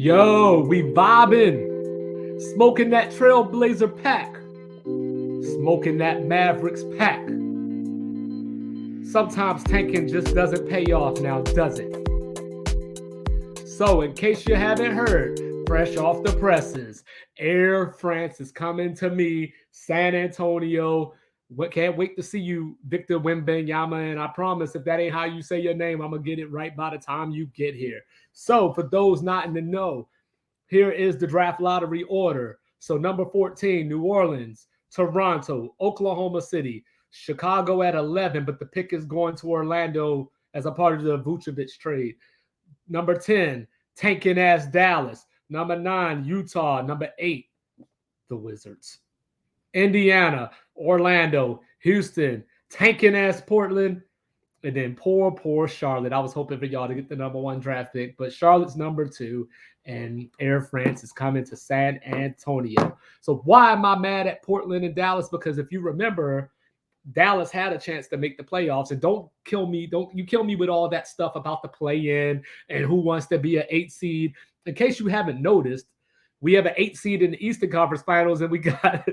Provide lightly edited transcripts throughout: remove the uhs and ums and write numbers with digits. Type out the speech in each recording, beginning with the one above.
Yo, we vibing. Smoking that Trailblazer pack. Smoking that Mavericks pack. Sometimes tanking just doesn't pay off now, does it? So, in case you haven't heard, fresh off the presses, Air France is coming to me, San Antonio. Can't wait to see you, Victor Wembanyama. And I promise, if that ain't how you say your name, I'm going to get it right by the time you get here. So, for those not in the know, here is the draft lottery order. So, number 14, New Orleans, Toronto, Oklahoma City, Chicago at 11, but the pick is going to Orlando as a part of the Vucevic trade. Number 10, tanking ass Dallas. Number 9, Utah. Number 8, the Wizards. Indiana, Orlando, Houston, tanking ass Portland, and then poor Charlotte. I was hoping for y'all to get the number 1 draft pick, but Charlotte's number 2, and Air France is coming to San Antonio. So why am I mad at Portland and Dallas? Because if you remember, Dallas had a chance to make the playoffs, and don't kill me with all that stuff about the play-in and who wants to be an 8 seed. In case you haven't noticed, we have an 8 seed in the Eastern Conference Finals, and we got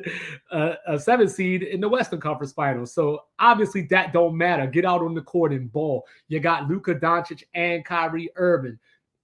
a 7 seed in the Western Conference Finals. So obviously that don't matter. Get out on the court and ball. You got Luka Doncic and Kyrie Irving.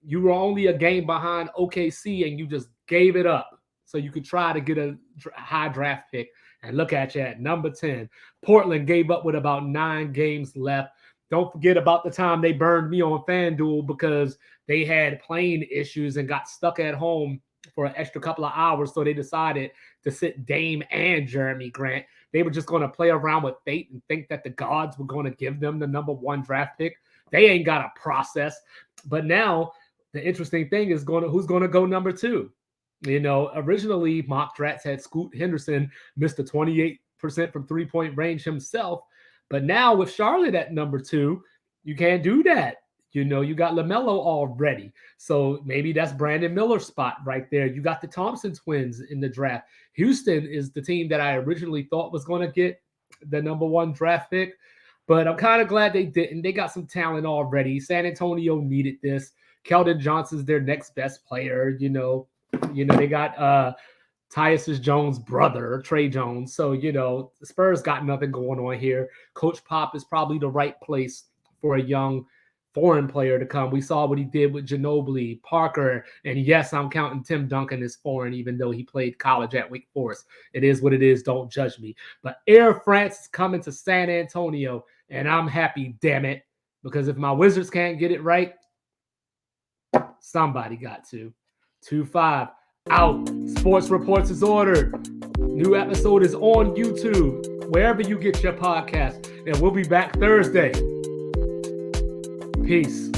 You were only a game behind OKC, and you just gave it up so you could try to get a high draft pick. And look at you at number 10. Portland gave up with about 9 games left. Don't forget about the time they burned me on FanDuel because they had plane issues and got stuck at home for an extra couple of hours. So they decided to sit Dame and Jeremy Grant. They were just going to play around with fate and think that the gods were going to give them the number 1 draft pick. They ain't got a process. But now the interesting thing is who's going to go number 2. You know, originally mock drafts had Scoot Henderson missed a 28% from 3-point range himself. But now with Charlotte at number 2, you can't do that. You know, you got LaMelo already. So maybe that's Brandon Miller's spot right there. You got the Thompson twins in the draft. Houston is the team that I originally thought was going to get the number 1 draft pick. But I'm kind of glad they didn't. They got some talent already. San Antonio needed this. Keldon Johnson's their next best player, you know, they got Tyus Jones' brother, Trey Jones. So, you know, the Spurs got nothing going on here. Coach Pop is probably the right place for a young foreign player to come. We saw what he did with Ginobili, Parker, and yes, I'm counting Tim Duncan as foreign, even though he played college at Wake Forest. It is what it is. Don't judge me. But Air France is coming to San Antonio, and I'm happy, damn it, because if my Wizards can't get it right, somebody got to. 2-5 out. Sports Reports is ordered. New episode is on YouTube, wherever you get your podcast. And we'll be back Thursday. Peace.